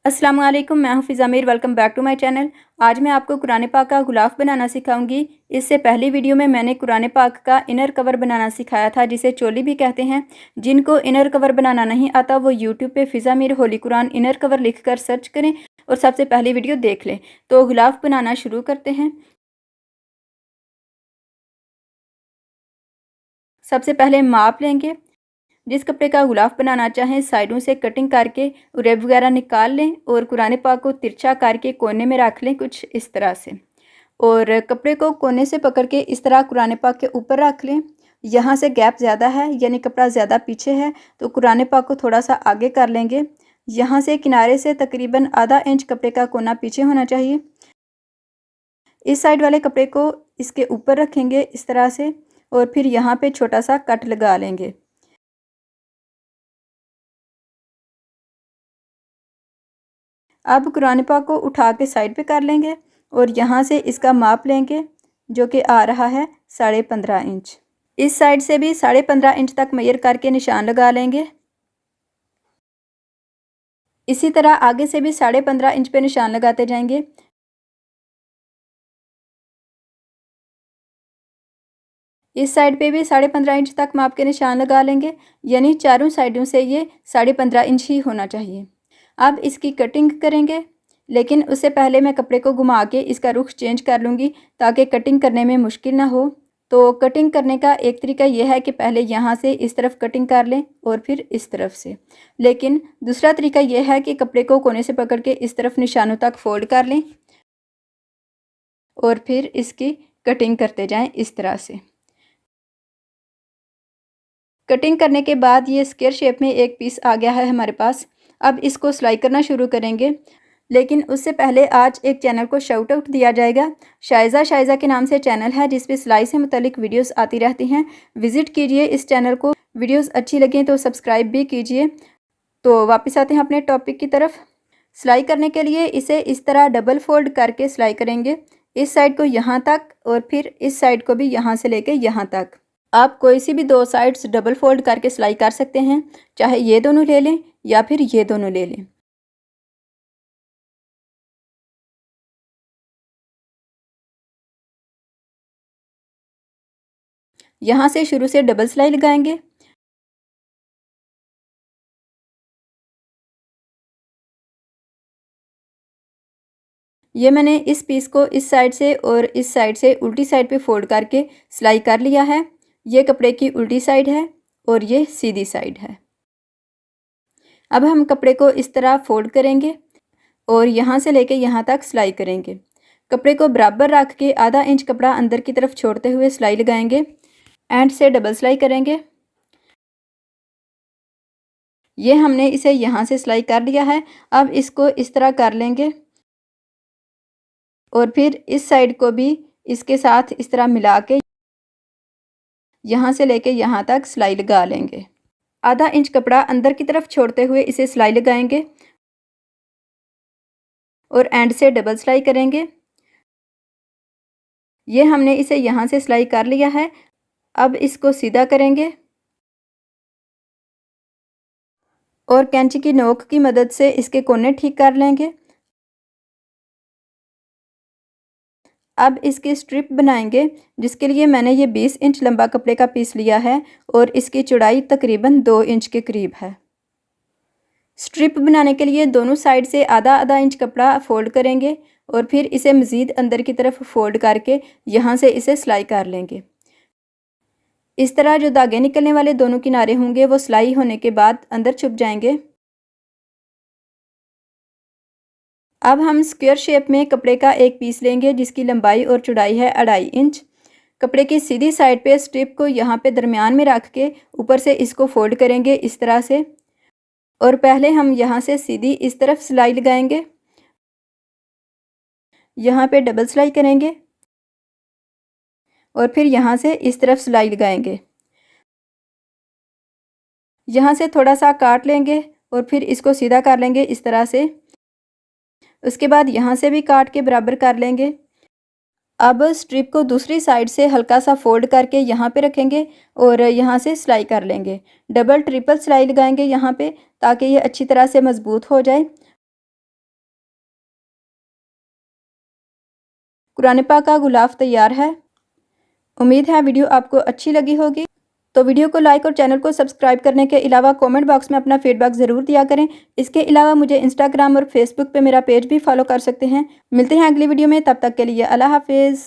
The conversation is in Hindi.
अस्सलाम वालेकुम, मैं हूं Fiza Mir. Welcome back to my channel. आज मैं आपको कुरान पाक का गुलाफ बनाना सिखाऊंगी। इससे पहली वीडियो में मैंने कुरान पाक का इनर कवर बनाना सिखाया था, जिसे चोली भी कहते हैं। जिनको इनर कवर बनाना नहीं आता वो यूट्यूब पे फ़िज़ा मीर होली कुरान इनर कवर लिख कर सर्च करें और सबसे पहली वीडियो देख लें। तो गुलाफ बनाना शुरू करते हैं। सबसे पहले माप लेंगे। जिस कपड़े का गुलाफ बनाना चाहें साइडों से कटिंग करके रेब वगैरह निकाल लें और कुरान पाक को तिरछा करके कोने में रख लें, कुछ इस तरह से। और कपड़े को कोने से पकड़ के इस तरह कुरान पाक के ऊपर रख लें। यहाँ से गैप ज़्यादा है, यानी कपड़ा ज़्यादा पीछे है, तो कुरान पाक को थोड़ा सा आगे कर लेंगे। यहाँ से किनारे से तकरीबन आधा इंच कपड़े का कोना पीछे होना चाहिए। इस साइड वाले कपड़े को इसके ऊपर रखेंगे इस तरह से और फिर यहाँ पे छोटा सा कट लगा लेंगे। अब कुरान पाक को उठा के साइड पे कर लेंगे और यहाँ से इसका माप लेंगे, जो कि आ रहा है 15.5 इंच। इस साइड से भी 15.5 इंच तक मेजर करके निशान लगा लेंगे। इसी तरह आगे से भी 15.5 इंच पे निशान लगाते जाएंगे। इस साइड पे भी 15.5 इंच तक माप के निशान लगा लेंगे, यानी चारों साइडों से ये 15.5 इंच ही होना चाहिए। अब इसकी कटिंग करेंगे, लेकिन उससे पहले मैं कपड़े को घुमा के इसका रुख चेंज कर लूँगी ताकि कटिंग करने में मुश्किल ना हो। तो कटिंग करने का एक तरीका यह है कि पहले यहाँ से इस तरफ कटिंग कर लें और फिर इस तरफ से। लेकिन दूसरा तरीका यह है कि कपड़े को कोने से पकड़ के इस तरफ निशानों तक फोल्ड कर लें और फिर इसकी कटिंग करते जाएं इस तरह से। कटिंग करने के बाद ये स्क्वायर शेप में एक पीस आ गया है हमारे पास। अब इसको सिलाई करना शुरू करेंगे, लेकिन उससे पहले आज एक चैनल को शाउट आउट दिया जाएगा। शाइज़ा के नाम से चैनल है, जिस पे सिलाई से मुतल्लिक वीडियोस आती रहती हैं। विज़िट कीजिए इस चैनल को। वीडियोस अच्छी लगें तो सब्सक्राइब भी कीजिए। तो वापस आते हैं अपने टॉपिक की तरफ। सिलाई करने के लिए इसे इस तरह डबल फोल्ड करके सिलाई करेंगे, इस साइड को यहाँ तक और फिर इस साइड को भी यहाँ से लेके यहाँ तक। आप कोई सी भी दो साइड्स डबल फोल्ड करके सिलाई कर सकते हैं, चाहे ये दोनों ले लें या फिर ये दोनों ले लें। यहाँ से शुरू से डबल सिलाई लगाएंगे। ये मैंने इस पीस को इस साइड से और इस साइड से उल्टी साइड पे फोल्ड करके सिलाई कर लिया है। ये कपड़े की उल्टी साइड है और ये सीधी साइड है। अब हम कपड़े को इस तरह फोल्ड करेंगे और यहाँ से लेके यहाँ तक सिलाई करेंगे। कपड़े को बराबर रख के आधा इंच कपड़ा अंदर की तरफ छोड़ते हुए सिलाई लगाएंगे। एंड से डबल सिलाई करेंगे। ये हमने इसे यहाँ से सिलाई कर लिया है। अब इसको इस तरह कर लेंगे और फिर इस साइड को भी इसके साथ इस तरह मिला के यहाँ से लेके यहाँ तक सिलाई लगा लेंगे। आधा इंच कपड़ा अंदर की तरफ छोड़ते हुए इसे सिलाई लगाएंगे और एंड से डबल सिलाई करेंगे। ये हमने इसे यहाँ से सिलाई कर लिया है। अब इसको सीधा करेंगे और कैंची की नोक की मदद से इसके कोने ठीक कर लेंगे। अब इसकी स्ट्रिप बनाएंगे, जिसके लिए मैंने ये 20 इंच लंबा कपड़े का पीस लिया है और इसकी चौड़ाई तकरीबन 2 इंच के करीब है। स्ट्रिप बनाने के लिए दोनों साइड से आधा आधा इंच कपड़ा फोल्ड करेंगे और फिर इसे मज़ीद अंदर की तरफ फोल्ड करके यहाँ से इसे सिलाई कर लेंगे। इस तरह जो धागे निकलने वाले दोनों किनारे होंगे वो सिलाई होने के बाद अंदर छुप जाएंगे। अब हम स्क्वायर शेप में कपड़े का एक पीस लेंगे, जिसकी लंबाई और चौड़ाई है 2.5 इंच। कपड़े की सीधी साइड पे स्ट्रिप को यहाँ पे दरमियान में रख के ऊपर से इसको फोल्ड करेंगे इस तरह से। और पहले हम यहाँ से सीधी इस तरफ सिलाई लगाएंगे, यहाँ पे डबल सिलाई करेंगे और फिर यहाँ से इस तरफ सिलाई लगाएंगे। यहाँ से थोड़ा सा काट लेंगे और फिर इसको सीधा कर लेंगे इस तरह से। उसके बाद यहाँ से भी काट के बराबर कर लेंगे। अब स्ट्रिप को दूसरी साइड से हल्का सा फोल्ड करके यहाँ पे रखेंगे और यहाँ से सिलाई कर लेंगे। डबल ट्रिपल सिलाई लगाएंगे यहाँ पे, ताकि ये अच्छी तरह से मज़बूत हो जाए। कुरान पाक का गुलाफ तैयार है। उम्मीद है वीडियो आपको अच्छी लगी होगी। तो वीडियो को लाइक और चैनल को सब्सक्राइब करने के अलावा कमेंट बॉक्स में अपना फीडबैक ज़रूर दिया करें। इसके अलावा मुझे इंस्टाग्राम और फेसबुक पे मेरा पेज भी फॉलो कर सकते हैं। मिलते हैं अगली वीडियो में, तब तक के लिए अल्लाह हाफिज़।